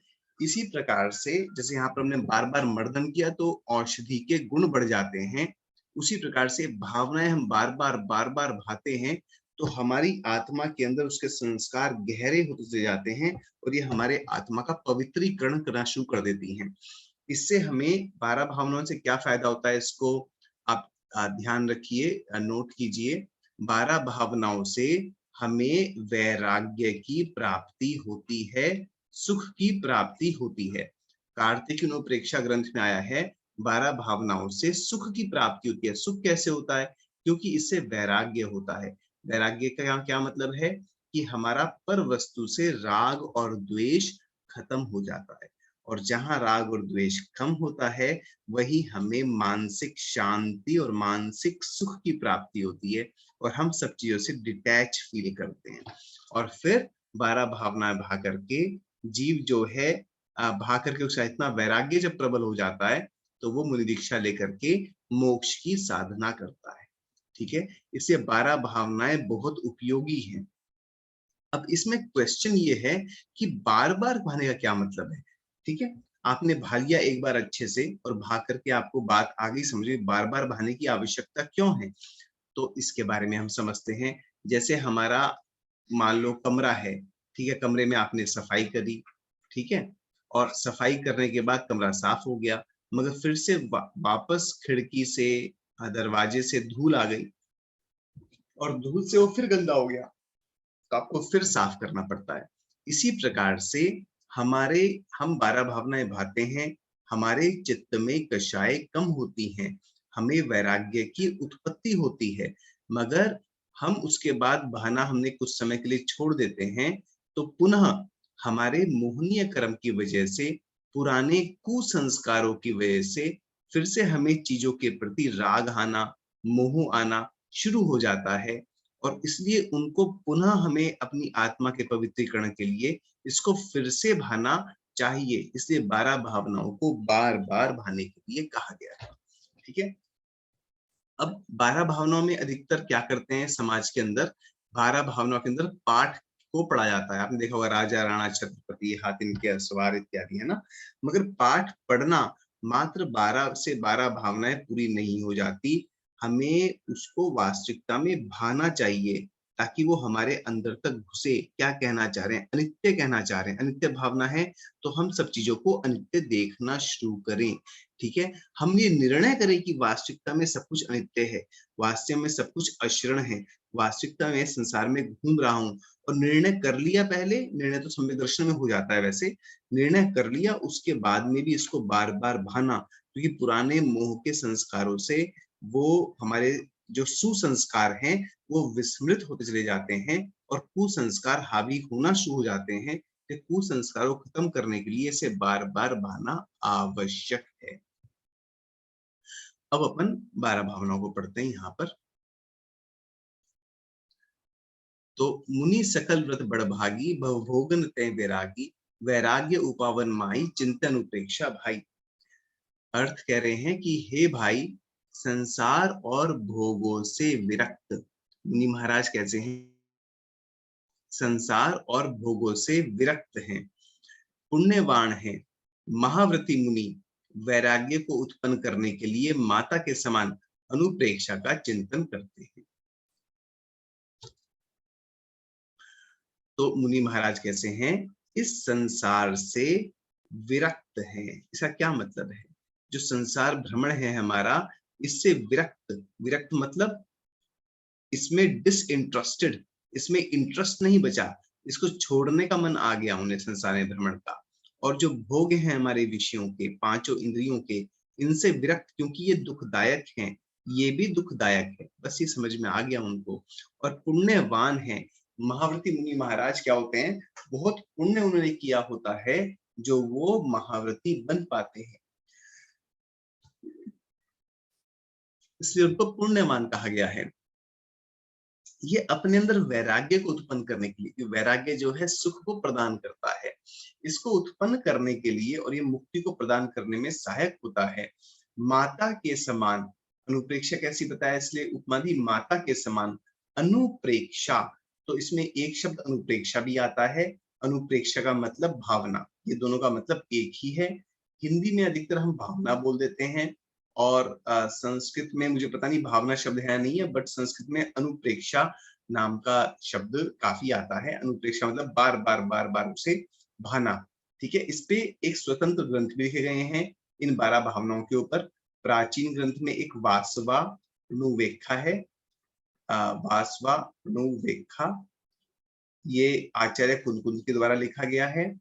इसी प्रकार से जैसे यहाँ पर हमने बार बार मर्दन किया तो औषधि के गुण बढ़ जाते हैं, उसी प्रकार से भावनाएं हम बार बार भाते हैं तो हमारी आत्मा के अंदर उसके संस्कार गहरे होते चले जाते हैं, और ये हमारे आत्मा का पवित्रीकरण करना शुरू कर देती हैं। इससे हमें 12 भावनाओं से क्या फायदा होता है, इसको आप ध्यान रखिए, नोट कीजिए। 12 भावनाओं से हमें वैराग्य की प्राप्ति होती है, सुख की प्राप्ति होती है। कार्तिकेयोपदेशा ग्रंथ में आया है 12 भावनाओं से सुख की प्राप्ति होती है। सुख कैसे होता है, क्योंकि इससे वैराग्य होता है। वैराग्य का क्या मतलब है कि हमारा पर वस्तु से राग और द्वेष खत्म हो जाता है, और जहां राग और द्वेष कम होता है वही हमें मानसिक शांति और मानसिक सुख की प्राप्ति होती है, और हम सब चीजों से डिटैच फील करते हैं। और फिर 12 भावनाएं भा करके जीव जो है भा करके उसका इतना वैराग्य जब प्रबल हो जाता है तो वो मुनि दीक्षा लेकर के मोक्ष की साधना करता है। ठीक है, इसलिए 12 भावनाएं बहुत उपयोगी हैं। अब इसमें क्वेश्चन ये है कि बार बार भाने का क्या मतलब है। ठीक है, आपने भा लिया एक बार अच्छे से और भा करके आपको बात आ गई समझ में, बार बार भाने की आवश्यकता क्यों है, तो इसके बारे में हम समझते हैं। जैसे हमारा मान लो कमरा है, ठीक है, कमरे में आपने सफाई करी, ठीक है, और सफाई करने के बाद कमरा साफ हो गया, मगर फिर से वापस खिड़की से दरवाजे से धूल आ गई और धूल से वो फिर गंदा हो गया, तो आपको फिर साफ करना पड़ता है। इसी प्रकार से हम 12 भावनाएं भाते हैं, हमारे चित्त में कषाय कम होती हैं, हमें वैराग्य की उत्पत्ति होती है, मगर हम उसके बाद बहाना हमने कुछ समय के लिए छोड़ देते हैं, तो पुनः हमारे मोहनीय कर्म की वजह से, पुराने कुसंस्कारों की वजह से फिर से हमें चीजों के प्रति राग आना, मोह आना शुरू हो जाता है, और इसलिए उनको पुनः हमें अपनी आत्मा के पवित्रीकरण के लिए इसको फिर से भाना चाहिए। इसलिए 12 भावनाओं को बार बार भाने के लिए कहा गया है। ठीक है, अब 12 भावनाओं में अधिकतर क्या करते हैं समाज के अंदर, 12 भावनाओं के अंदर पाठ को पढ़ा जाता है। आपने देखा होगा राजा राणा छत्रपति हातिम के सवार इत्यादि, है ना, मगर पाठ पढ़ना मात्र 12 से 12 भावनाएं पूरी नहीं हो जाती, हमें उसको वास्तविकता में भाना चाहिए ताकि वो हमारे अंदर तक घुसे। क्या कहना चाह रहे हैं, अनित्य कहना चाह रहे हैं, अनित्य भावना है तो हम सब चीजों को अनित्य देखना शुरू करें। ठीक है, हम ये निर्णय करें कि वास्तविकता में सब कुछ अनित्य है, वास्तव में सब कुछ अक्षरण है, वास्तविकता में संसार में घूम रहा हूँ, और निर्णय कर लिया। पहले निर्णय तो सम्यक दर्शन में हो जाता है, वैसे निर्णय कर लिया उसके बाद में भी इसको बार बार भाना, क्योंकि पुराने मोह के संस्कारों से वो हमारे जो सुसंस्कार हैं वो विस्मृत होते चले जाते हैं, और कुसंस्कार हावी होना शुरू हो जाते हैं। कुसंस्कारों को खत्म करने के लिए इसे बार बार भाना आवश्यक है। अब अपन 12 भावनाओं को पढ़ते हैं यहाँ पर। तो मुनि सकल व्रत बड़भागी, भवभोगन तय वैरागी, वैराग्य उपावन माई, चिंतन उपेक्षा भाई। अर्थ कह रहे हैं कि हे भाई, संसार और भोगों से विरक्त मुनि महाराज कैसे हैं, संसार और भोगों से विरक्त हैं। पुण्यवान हैं, महाव्रती मुनि वैराग्य को उत्पन्न करने के लिए माता के समान अनुप्रेक्षा का चिंतन करते हैं। तो मुनि महाराज कैसे हैं? इस संसार से विरक्त हैं। इसका क्या मतलब है? जो संसार भ्रमण है हमारा, इससे विरक्त, विरक्त मतलब इसमें डिसइंटरेस्टेड, इसमें इंटरेस्ट नहीं बचा, इसको छोड़ने का मन आ गया उन्हें संसार में भ्रमण का। और जो भोग हैं हमारे विषयों के, पांचों इंद्रियों के, इनसे विरक्त, क्योंकि ये दुखदायक हैं, ये भी दुखदायक है, बस ये समझ में आ गया उनको। और पुण्यवान है, महाव्रती मुनि महाराज क्या होते हैं? बहुत पुण्य उन्होंने किया होता है जो वो महाव्रती बन पाते हैं, इसलिए उनको पुण्यवान कहा गया है। ये अपने अंदर वैराग्य को उत्पन्न करने के लिए, वैराग्य जो है सुख को प्रदान करता है, इसको उत्पन्न करने के लिए और ये मुक्ति को प्रदान करने में सहायक होता है। माता के समान अनुप्रेक्षा कैसी बताया, इसलिए उपमा दी माता के समान अनुप्रेक्षा। तो इसमें एक शब्द अनुप्रेक्षा भी आता है। अनुप्रेक्षा का मतलब भावना, ये दोनों का मतलब एक ही है। हिंदी में अधिकतर हम भावना बोल देते हैं, और संस्कृत में मुझे पता नहीं भावना शब्द है नहीं है, बट संस्कृत में अनुप्रेक्षा नाम का शब्द काफी आता है। अनुप्रेक्षा मतलब बार बार बार बार उसे भाना। ठीक है, इस पे एक स्वतंत्र ग्रंथ भी लिखे गए हैं इन 12 भावनाओं के ऊपर। प्राचीन ग्रंथ में एक वासवानुवेखा है, वासवानुवेखा, ये आचार्य कुंद के द्वारा लिखा गया है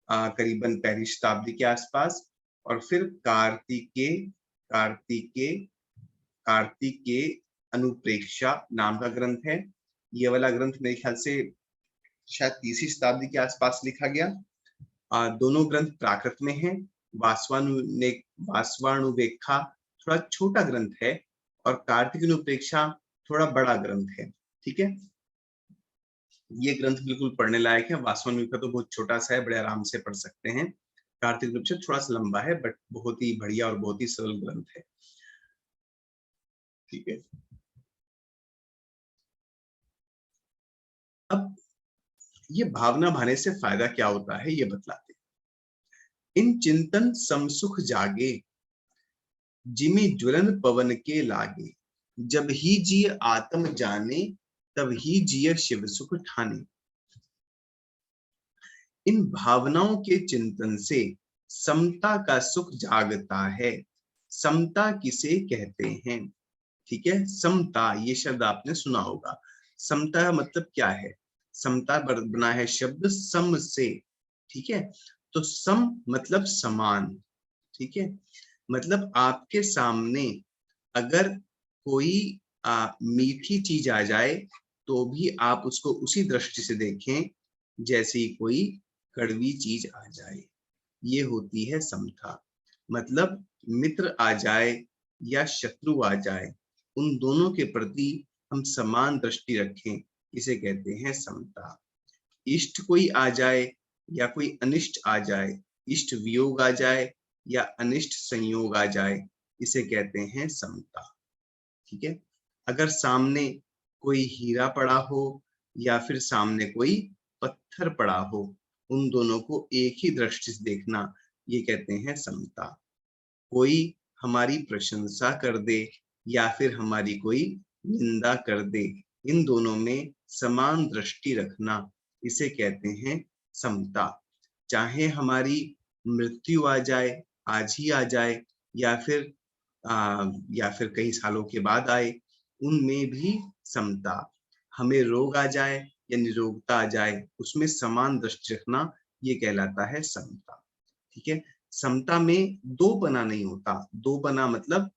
करीबन 1वीं शताब्दी के आसपास। और फिर कार्तिके अनुप्रेक्षा नाम का ग्रंथ है। ये वाला ग्रंथ मेरे ख्याल से शायद 3वीं शताब्दी के आसपास लिखा गया। दोनों ग्रंथ प्राकृत में हैं। वासवानुवेखा थोड़ा छोटा ग्रंथ है और कार्तिक अनुप्रेक्षा थोड़ा बड़ा ग्रंथ है। ठीक है, ये ग्रंथ बिल्कुल पढ़ने लायक है। वासवानुवेखा तो बहुत छोटा सा है, बड़े आराम से पढ़ सकते हैं। कार्तिक अनुप्रेक्षा थोड़ा सा लंबा है, बट बहुत ही बढ़िया और बहुत ही सरल ग्रंथ है। ठीक है, अब ये भावना भाने से फायदा क्या होता है ये बतलाते हैं। इन चिंतन समसुख जागे, जिमि ज्वलन पवन के लागे, जब ही जिय आत्म जाने, तब ही जिय शिव सुख ठाने। इन भावनाओं के चिंतन से समता का सुख जागता है। समता किसे कहते हैं? ठीक है, समता ये शब्द आपने सुना होगा। समता का मतलब क्या है? समता बना है शब्द सम से। ठीक है, तो सम मतलब समान। ठीक है, मतलब आपके सामने अगर कोई मीठी चीज आ जाए तो भी आप उसको उसी दृष्टि से देखें जैसे कोई कड़वी चीज आ जाए। ये होती है समता। मतलब मित्र आ जाए या शत्रु आ जाए, उन दोनों के प्रति हम समान दृष्टि रखें, इसे कहते हैं समता। इष्ट कोई आ जाए या कोई अनिष्ट आ जाए, इष्ट वियोग आ जाए या अनिष्ट संयोग आ जाए, इसे कहते हैं समता। ठीक है, अगर सामने कोई हीरा पड़ा हो या फिर सामने कोई पत्थर पड़ा हो, उन दोनों को एक ही दृष्टि से देखना, ये कहते हैं समता। कोई हमारी प्रशंसा कर दे या फिर हमारी कोई निंदा कर दे, इन दोनों में समान दृष्टि रखना, इसे कहते हैं समता। चाहे हमारी मृत्यु आ जाए, आज ही आ जाए या फिर कई सालों के बाद आए, उनमें भी समता। हमें रोग आ जाए या निरोगता आ जाए, उसमें समान दृष्टि रखना, ये कहलाता है समता। ठीक है, समता में दोपना नहीं होता। दोपना मतलब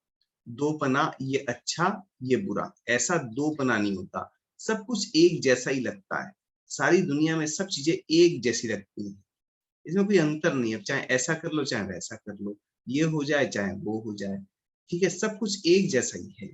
दोपना ये अच्छा ये बुरा, ऐसा दोपना नहीं होता। सब कुछ एक जैसा ही लगता है। सारी दुनिया में सब चीजें एक जैसी लगती हैं, इसमें कोई अंतर नहीं है। चाहे ऐसा कर लो चाहे वैसा कर लो, ये हो जाए चाहे वो हो जाए। ठीक है, सब कुछ एक जैसा ही है,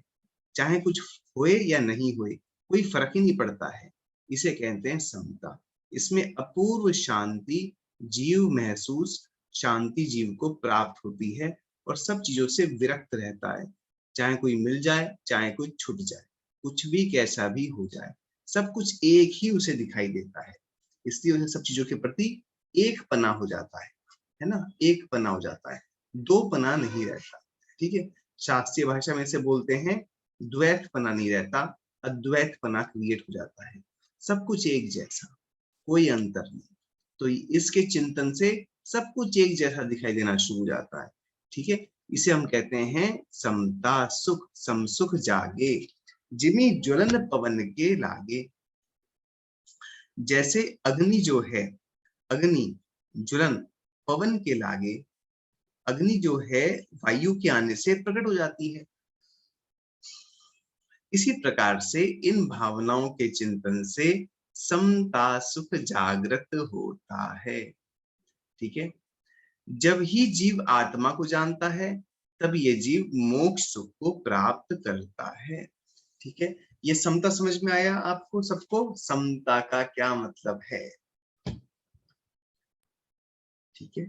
चाहे कुछ होए या नहीं होए, कोई फर्क ही नहीं पड़ता है। इसे कहते हैं समता। इसमें अपूर्व शांति जीव महसूस, शांति जीव को प्राप्त होती है और सब चीजों से विरक्त रहता है। चाहे कोई मिल जाए चाहे कोई छूट जाए, कुछ भी कैसा भी हो जाए, सब कुछ एक ही उसे दिखाई देता है, इसलिए उन्हें सब चीजों के प्रति एक पना हो जाता है ना, एक पना हो जाता है, दो पना नहीं रहता। ठीक है, शास्त्रीय भाषा में से बोलते हैं द्वैत पना नहीं रहता, अद्वैत पना क्रिएट हो जाता है, सब कुछ एक जैसा, कोई अंतर नहीं। तो इसके चिंतन से सब कुछ एक जैसा दिखाई देना शुरू हो जाता है। ठीक है, इसे हम कहते हैं समता सुख, समसुख जागे, जिमी ज्वलन पवन के लागे। जैसे अग्नि जो है, अग्नि ज्वलन पवन के लागे, अग्नि जो है वायु के आने से प्रकट हो जाती है। इसी प्रकार से इन भावनाओं के चिंतन से समता सुख जागृत होता है। ठीक है, जब ही जीव आत्मा को जानता है तब ये जीव मोक्ष सुख को प्राप्त करता है। ठीक है, ये समता समझ में आया आपको सबको, समता का क्या मतलब है? ठीक है,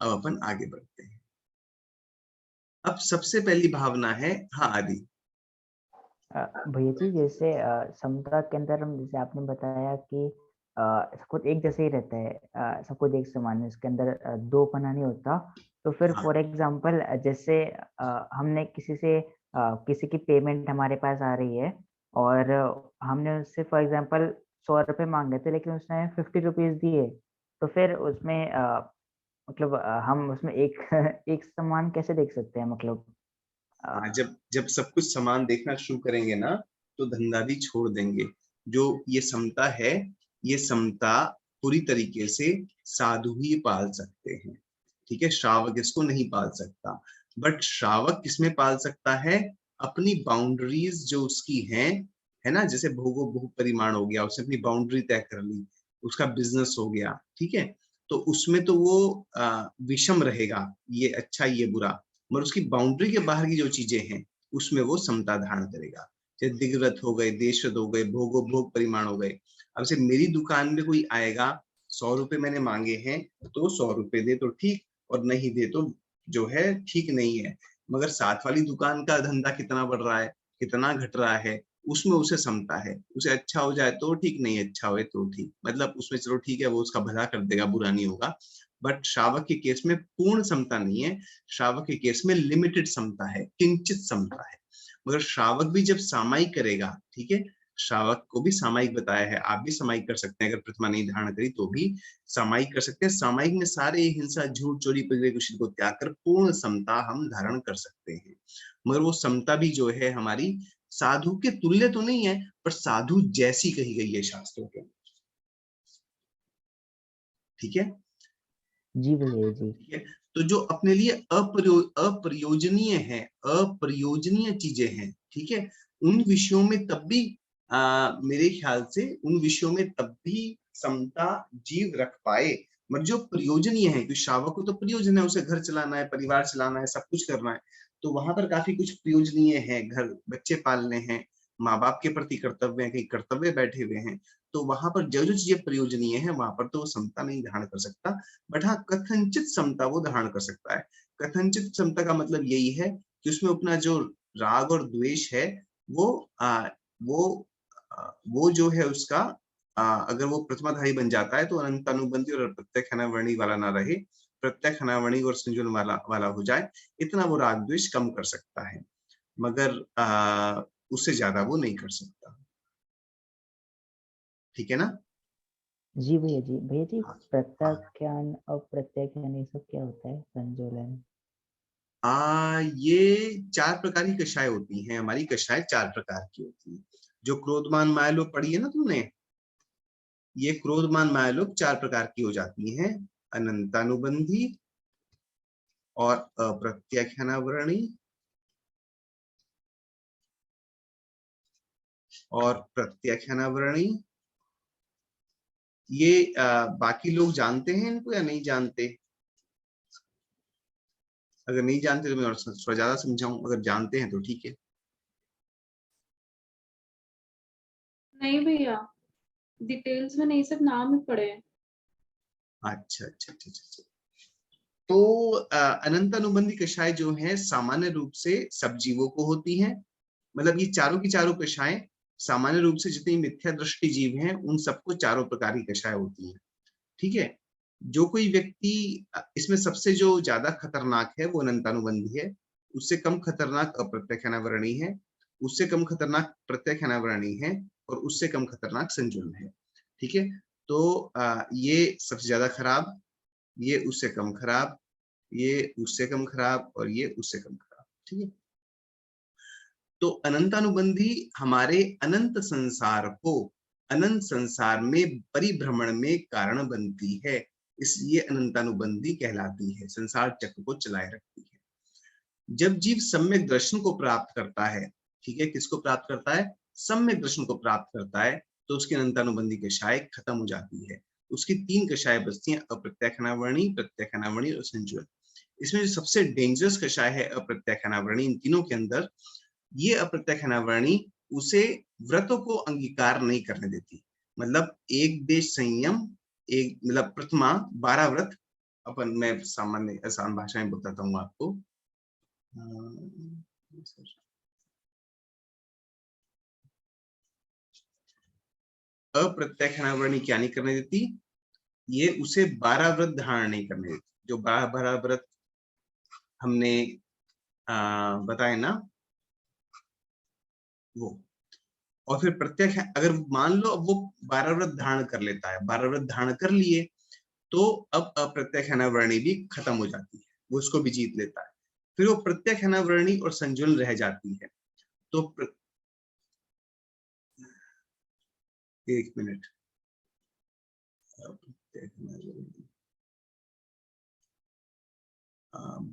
अब अपन आगे बढ़ते हैं। अब सबसे पहली भावना है, हाँ आदि। भैया जी जैसे समता के अंदर हम, जैसे आपने बताया कि सब कुछ एक जैसे ही रहता है, सब कुछ एक समान है, उसके अंदर दो पना नहीं होता। तो फिर हाँ। फॉर एग्जांपल जैसे हमने किसी से किसी की पेमेंट हमारे पास आ रही है और हमने उससे फॉर एग्जांपल 100 रुपये मांगे थे, लेकिन उसने 50 रुपीज दिए, तो फिर उसमें मतलब हम उसमें एक एक समान कैसे देख सकते हैं? मतलब जब सब कुछ समान देखना शुरू करेंगे ना तो धंधा भी छोड़ देंगे। जो ये समता है, ये समता पूरी तरीके से साधु ही पाल सकते हैं। ठीक है, श्रावक इसको नहीं पाल सकता, बट श्रावक किसमें पाल सकता है? अपनी बाउंड्रीज जो उसकी हैं, है ना, जैसे भोगो भोग परिमाण हो गया, उसने अपनी बाउंड्री तय कर ली, उसका बिजनेस हो गया। ठीक है, तो उसमें तो वो विषम रहेगा, ये अच्छा ये बुरा, मगर उसकी बाउंड्री के बाहर की जो चीजें हैं उसमें वो समता धारण करेगा। जैसे दिग्व्रत हो गए, देशव्रत हो गए, भोगो भोग परिमाण हो गए। अब से मेरी दुकान में कोई आएगा, 100 रुपए मैंने मांगे हैं तो 100 रुपए दे तो ठीक, और नहीं दे तो जो है ठीक नहीं है। मगर साथ वाली दुकान का धंधा कितना बढ़ रहा है, कितना घट रहा है, उसमें उसे समता है। उसे अच्छा हो जाए तो ठीक, नहीं अच्छा हो तो ठीक, मतलब उसमें चलो ठीक है, वो उसका भला कर देगा, बुरा नहीं होगा। बट श्रावक के केस में पूर्ण समता नहीं है, श्रावक के केस में लिमिटेड समता है, किंचित समता है। मगर श्रावक भी जब सामायिक करेगा, ठीक है, श्रावक को भी सामायिक बताया है, आप भी सामायिक कर सकते हैं, अगर प्रतिमा नहीं धारण करी तो भी सामायिक कर सकते हैं। सामायिक में सारे हिंसा झूठ चोरी पगड़े कुछ को त्याग कर पूर्ण समता हम धारण कर सकते हैं। मगर वो समता भी जो है हमारी साधु के तुल्य तो नहीं है, पर साधु जैसी कही गई है शास्त्रों के। ठीक है जी भैया जी। ठीक है, तो जो अपने लिए अप्रयोजनीय है, अप्रयोजनीय चीजें हैं, ठीक है, उन विषयों में तब भी मेरे ख्याल से उन विषयों में तब भी समता जीव रख पाए। मगर जो प्रयोजनीय है, क्योंकि श्रावक को तो प्रयोजन है, उसे घर चलाना है, परिवार चलाना है, सब कुछ करना है, तो वहां पर काफी कुछ प्रयोजनीय है, घर बच्चे पालने हैं, माँ बाप के प्रति कर्तव्य है, कहीं कर्तव्य बैठे हुए हैं, तो वहां पर जो जो चीजें प्रयोजनीय है वहां पर तो वो समता नहीं धारण कर सकता। बट हाँ, कथनचित समता वो धारण कर सकता है। कथनचित समता का मतलब यही है कि उसमें अपना जो राग और द्वेष है वो जो है उसका अगर वो प्रतिमाधारी बन जाता है तो अनंत अनुबंधी और प्रत्यक्ष अनावरणी वाला ना रहे, प्रत्यक्ष अनावरणी और संयोजन वाला हो जाए, इतना वो राग द्वेष कम कर सकता है, मगर उससे ज्यादा वो नहीं कर सकता। ठीक है ना? जी भैया जी। भैया जी प्रत्याख्यान और प्रत्याख्यान ये सब क्या होता है? संजोलन। ये 4 प्रकार की कषाय होती हैं, हमारी कषाय 4 प्रकार की होती है। जो क्रोधमान मायालोक पढ़ी है ना तुमने, ये क्रोधमान मायालोक 4 प्रकार की हो जाती हैं, अनंतानुबंधी और अप्रत्याख्यानावरणी और प्रत्याख्यानावरणी। ये बाकी लोग जानते हैं इनको या नहीं जानते? अगर नहीं जानते तो मैं और थोड़ा ज्यादा समझाऊं, अगर जानते हैं तो ठीक है। नहीं भैया, डिटेल्स में नहीं, सिर्फ नाम ही पढ़े हैं। अच्छा अच्छा अच्छा अच्छा। तो अनंत अनुबंधी कषाय जो है सामान्य रूप से सब जीवों को होती हैं, मतलब ये चारों की चारों कषाएं सामान्य रूप से जितनी मिथ्या दृष्टि जीव हैं उन सबको चारों प्रकार की कषाय होती है। ठीक है, जो कोई व्यक्ति इसमें सबसे जो ज्यादा खतरनाक है वो अनंतानुबंधी है, उससे कम खतरनाक अप्रत्यक्षानावरणी है, उससे कम खतरनाक प्रत्यक्षानावरणी है, और उससे कम खतरनाक संजुलन है। ठीक है, तो ये सबसे ज्यादा खराब, ये उससे कम खराब, ये उससे कम खराब, और ये उससे कम खराब। ठीक है, तो अनंतानुबंधी हमारे अनंत संसार को अनंत संसार में परिभ्रमण में कारण बनती है, इसलिए अनंतानुबंधी कहलाती है, संसार चक्र को चलाए रखती है। जब जीव सम्यक दर्शन को प्राप्त करता है, ठीक है, किसको प्राप्त करता है? सम्यक दर्शन को प्राप्त करता है, तो उसकी अनंतानुबंधी कषाय खत्म हो जाती है। उसकी 3 कषाय बचती हैं, अप्रत्यक्षानावरणी, प्रत्यक्षानावरणी और संजुलन। इसमें जो सबसे डेंजरस कषाय है अप्रत्यक्षानावरणी, इन तीनों के अंदर ये अप्रत्यक्षानावरणी उसे व्रतों को अंगीकार नहीं करने देती। मतलब एक देश संयम, एक मतलब प्रथमा 12 व्रत, अपन मैं सामान्य आसान भाषा में बताता हूँ आपको। अप्रत्यक्षानावरणी क्या नहीं करने देती? ये उसे 12 व्रत धारण नहीं करने देती। जो 12 व्रत हमने बताए ना वो, और फिर प्रत्यक्ष अगर मान लो अब वो 12 व्रत धारण कर लेता है, 12 व्रत धारण कर लिए, तो अब अप्रत्यक्षानावरणी भी खत्म हो जाती है, वो उसको भी जीत लेता है। फिर वो प्रत्यक्षानावरणी और संजुलन रह जाती है। तो एक मिनट,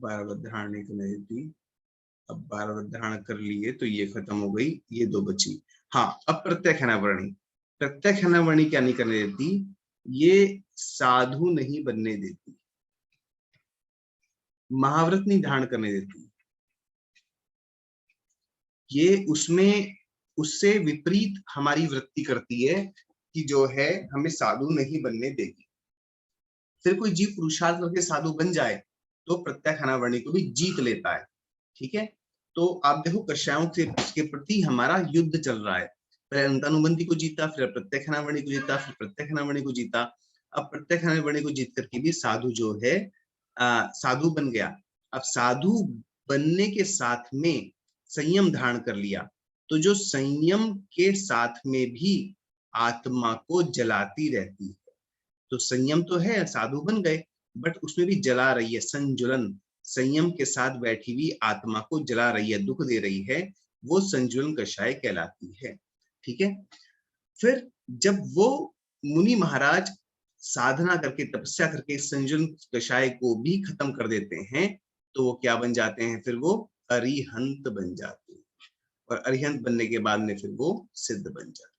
12 व्रत धारण नहीं करने देती। अब 12 व्रत धारण कर लिए तो ये खत्म हो गई, ये 2 बची। हाँ, अब प्रत्यक्षानावरणी, प्रत्यक्षानावरणी क्या नहीं करने देती? ये साधु नहीं बनने देती, महाव्रत नहीं धारण करने देती। ये उसमें उससे विपरीत हमारी वृत्ति करती है कि जो है हमें साधु नहीं बनने देगी। फिर कोई जीव पुरुषार्थ करके साधु बन जाए तो प्रत्यक्षानावरणी को भी जीत लेता है। ठीक है, तो आप देखो कषायों के प्रति हमारा युद्ध चल रहा है। पहले अनंतानुबंधी को जीता, फिर प्रत्यक्षानावरणी को जीता, फिर प्रत्यक्षानावरणी को जीता। अब प्रत्यक्षानावरणी को जीत करके भी साधु जो है साधु बन गया। अब साधु बनने के साथ में संयम धारण कर लिया, तो जो संयम के साथ में भी आत्मा को जलाती रहती है। तो संयम तो है, साधु बन गए, बट उसमें भी जला रही है संजुलन, संयम के साथ बैठी हुई आत्मा को जला रही है, दुख दे रही है, वो संजुलन कषाय कहलाती है। ठीक है, फिर जब वो मुनि महाराज साधना करके तपस्या करके संजुलन कषाय को भी खत्म कर देते हैं, तो वो क्या बन जाते हैं? फिर वो अरिहंत बन जाते हैं, और अरिहंत बनने के बाद में फिर वो सिद्ध बन जाते हैं।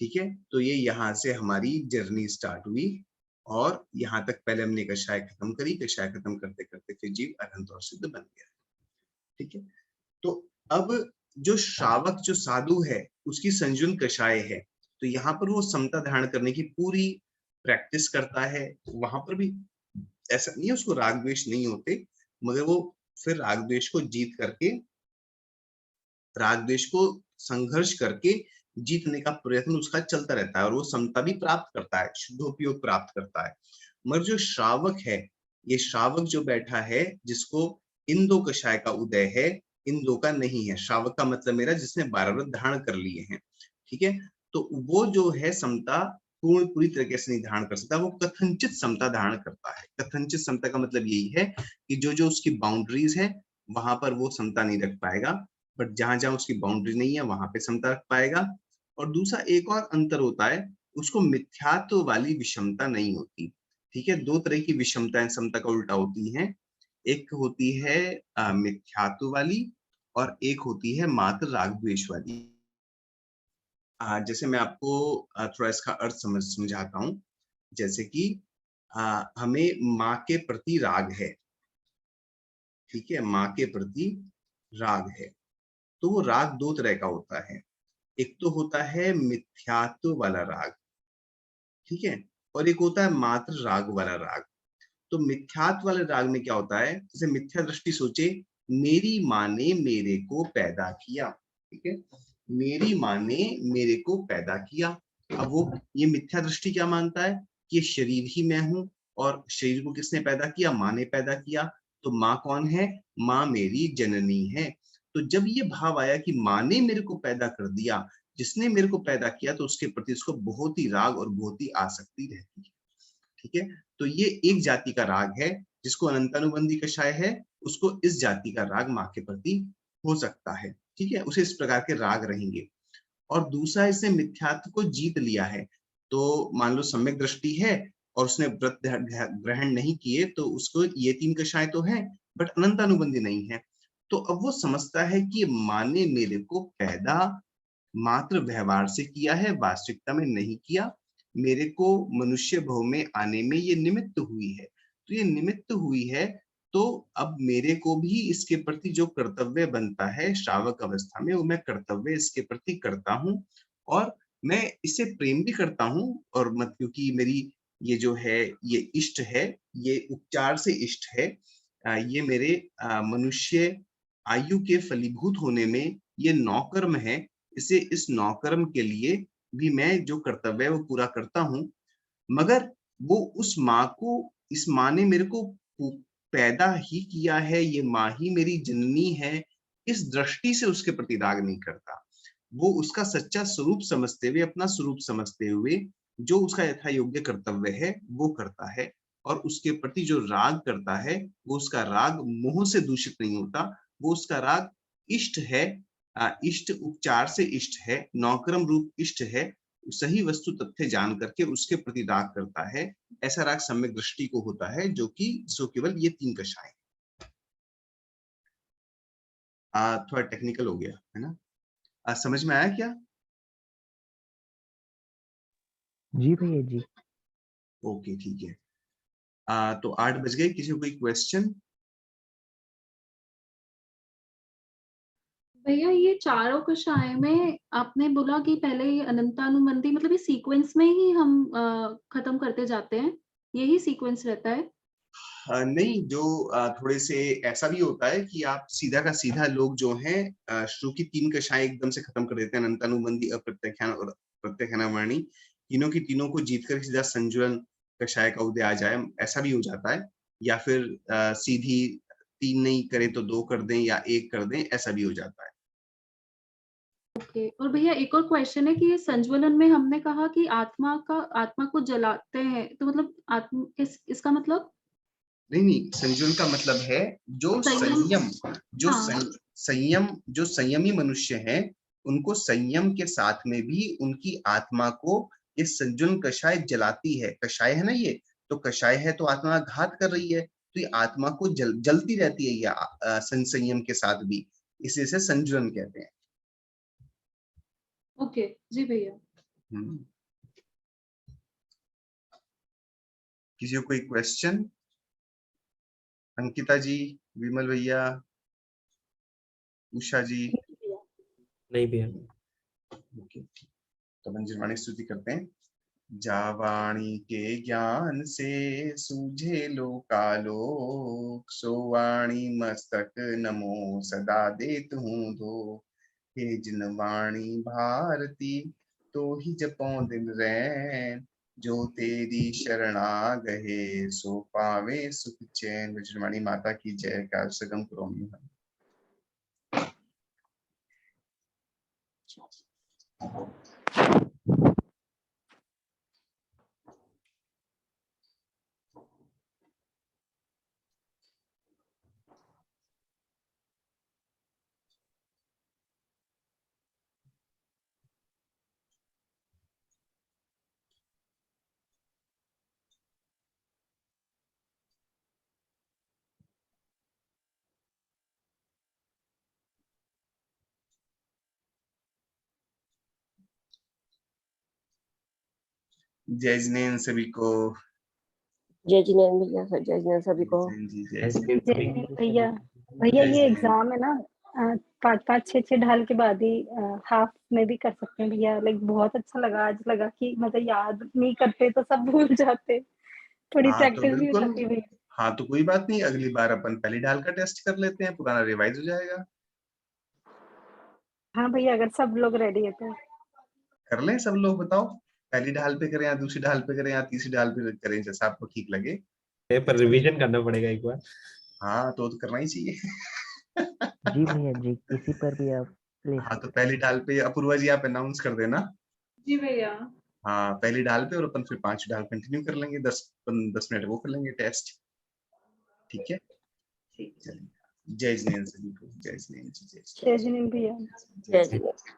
ठीक है, तो ये यहाँ से हमारी जर्नी स्टार्ट हुई, और यहाँ तक पहले हमने कषाय खत्म करी, कषाय खत्म करते करते फिर जीव अरिहंत और सिद्ध बन गया। ठीक है, तो अब जो श्रावक जो साधु है उसकी संजुलन कषाय है, तो यहाँ पर वो समता धारण करने की पूरी प्रैक्टिस करता है। वहां पर भी ऐसा नहीं है उसको राग द्वेष नहीं होते, मगर वो फिर राग द्वेष को जीत करके, राग द्वेष को संघर्ष करके जीतने का प्रयत्न उसका चलता रहता है, और वो समता भी प्राप्त करता है, शुद्धोपयोग प्राप्त करता है। मगर जो श्रावक है, ये श्रावक जो बैठा है जिसको इन 2 कषाय का उदय है, इन 2 का नहीं है। श्रावक का मतलब मेरा जिसने 12 व्रत धारण कर लिए हैं। ठीक है, तो वो जो है समता पूरी तरीके से नहीं धारण कर सकता, वो कथनचित समता धारण करता है। कथनचित समता का मतलब यही है कि जो जो उसकी बाउंड्रीज है वहां पर वो समता नहीं रख पाएगा, बट जहां जहां उसकी बाउंड्री नहीं है वहां पे समता रख पाएगा। और दूसरा एक और अंतर होता है, उसको मिथ्यात्व वाली विषमता नहीं होती। ठीक है, 2 तरह की विषमताएं समता का उल्टा होती हैं, एक होती है मिथ्यात्व वाली, और एक होती है मात्र राग द्वेष वाली। जैसे मैं आपको थोड़ा इसका अर्थ समझाता हूँ। जैसे कि हमें माँ के प्रति राग है, ठीक है, माँ के प्रति राग है, तो वो राग 2 तरह का होता है। एक तो होता है मिथ्यात्व वाला राग, ठीक है, और एक होता है मात्र राग वाला राग। तो मिथ्यात्व वाले राग में क्या होता है? जैसे मिथ्या दृष्टि सोचे, मेरी माँ ने मेरे को पैदा किया, ठीक है, मेरी माँ ने मेरे को पैदा किया। अब वो ये मिथ्या दृष्टि क्या मानता है कि शरीर ही मैं हूँ, और शरीर को किसने पैदा किया? माँ ने पैदा किया। तो माँ कौन है? माँ मेरी जननी है। तो जब ये भाव आया कि माँ ने मेरे को पैदा कर दिया, जिसने मेरे को पैदा किया, तो उसके प्रति उसको बहुत ही राग और बहुत ही आसक्ति रहती है। ठीक है, तो ये एक जाति का राग है। जिसको अनंतानुबंधी कषाय है, उसको इस जाति का राग माँ के प्रति हो सकता है। ठीक है, उसे इस प्रकार के राग रहेंगे। और दूसरा, इसने मिथ्यात्व को जीत लिया है। तो मान लो सम्यक दृष्टि है और उसने व्रत ग्रहण नहीं किए, तो उसको ये 3 कषाय तो है, बट अनंतानुबंधी नहीं है। तो अब वो समझता है कि माँ ने मेरे को पैदा मात्र व्यवहार से किया है, वास्तविकता में नहीं किया। मेरे को मनुष्य भव में आने में ये निमित्त हुई है। तो ये निमित्त हुई है, तो अब मेरे को भी इसके प्रति जो कर्तव्य बनता है श्रावक अवस्था में, वो मैं कर्तव्य इसके प्रति करता हूँ, और मैं इसे प्रेम भी करता हूँ। और मत, क्योंकि मेरी ये जो है ये इष्ट है, ये उपचार से इष्ट है, ये मेरे मनुष्य आयु के फलीभूत होने में ये नौकर्म है। इसे इस नौकर्म के लिए भी मैं जो कर्तव्य है वो पूरा करता हूँ। मगर वो उस माँ को, इस माँ ने मेरे को पैदा ही किया है, ये माँ ही मेरी जननी है, इस दृष्टि से उसके प्रति राग नहीं करता। वो उसका सच्चा स्वरूप समझते हुए, अपना स्वरूप समझते हुए, जो उसका यथा योग्य कर्तव्य है वो करता है। और उसके प्रति जो राग करता है, वो उसका राग मोह से दूषित नहीं होता, वो उसका राग इष्ट है। इष्ट उपचार से इष्ट है, नौकरम रूप इष्ट है। सही वस्तु तथ्य जान करके उसके प्रति राग करता है। ऐसा राग सम्यक दृष्टि को होता है, जो कि सो केवल ये 3 कषाय। थोड़ा टेक्निकल हो गया है ना? समझ में आया क्या? जी भैया जी। ओके, ठीक है। तो 8 बज गए। किसी को कोई क्वेश्चन? भैया ये चारों कषाय में आपने बोला कि पहले ये अनंतानुबंधी, मतलब ये सीक्वेंस में ही हम खत्म करते जाते हैं, यही सीक्वेंस रहता है? नहीं, जो थोड़े से ऐसा भी होता है कि आप सीधा का सीधा लोग जो हैं श्रु की 3 कषाय एकदम से खत्म कर देते हैं, अनंतानुबंधी, अप्रत्याख्यान और प्रत्याख्यानवाणी, तीनों की तीनों को जीतकर सीधा संजुलन कषाय का उदय आ जाए, ऐसा भी हो जाता है। या फिर सीधी 3 नहीं करे तो 2 कर दें या 1 कर दें, ऐसा भी हो जाता है। ओके। और भैया एक और क्वेश्चन है कि ये संज्वलन में हमने कहा कि आत्मा को जलाते हैं, तो मतलब इसका मतलब? नहीं, संजुलन का मतलब है जो संयम। जो हाँ। संयम, जो संयमी मनुष्य हैं, उनको संयम के साथ में भी उनकी आत्मा को ये संजुलन कषाय जलाती है। कषाय है ना ये, तो कषाय है तो आत्मा घात कर रही है, तो ये आत्मा को जलती रहती है ये संयम के साथ भी, इसी से संजुलन कहते हैं। ओके जी भैया। किसी को कोई क्वेश्चन? अंकिता जी, विमल भैया, उषा जी? नहीं भैया। ओके, तो अपन निर्वाणी स्तुति करते हैं। जावाणी के ज्ञान से सूझे लोकालोक, सोवाणी मस्तक नमो सदा देत हूँ दो। हे जिनवाणी भारती, तो ही जपो दिन रैन, जो तेरी शरणा गहे, सो पावे सुख चैन। विजयवाणी माता की जय। का सगम करोमी। जय जिनेन्द्र सभी को। जय जिनेन्द्र भैया, जय जिनेन्द्र सभी को। जय भैया। भैया ये एग्जाम है ना 5-5 6-6 ढाल के बाद ही हाफ में भी कर सकते हैं भैया। लाइक बहुत अच्छा लगा, आज लगा कि मतलब याद नहीं करते तो सब भूल जाते, थोड़ी हाँ, तो प्रैक्टिस भी हो बिल्कुल। जाती है भैया। हाँ, तो कोई बात नहीं, अगली बार अपन पहली ढाल का टेस्ट कर लेते हैं, पुराना रिवाइज हो जाएगा। हाँ भैया, अगर सब लोग रेडी है तो कर लें सब लोग, बताओ पहली ढाल पे करें या दूसरी ढाल पे करें या तीसरी ढाल पे करें, जैसा आपको ठीक लगे। पर रिवीजन करना पड़ेगा एक बार। हाँ तो करना ही चाहिए। जी भैया जी, किसी पर भी आप ले हाँ तो सकते पहली ढाल पे अपूर्वा जी आप अनाउंस कर देना। जी भैया। हाँ पहली ढाल पे, और अपन फिर 5 ढाल कंटिन्यू कर लेंगे, 10 मिनट वो कर लेंगे टेस्ट। ठीक है, ठीक। चलिए। जय जिनेन्द्र सभी को, जय जिनेन्द्र जी, जय जिनेन्द्र भैया। जय जिनेन्द्र।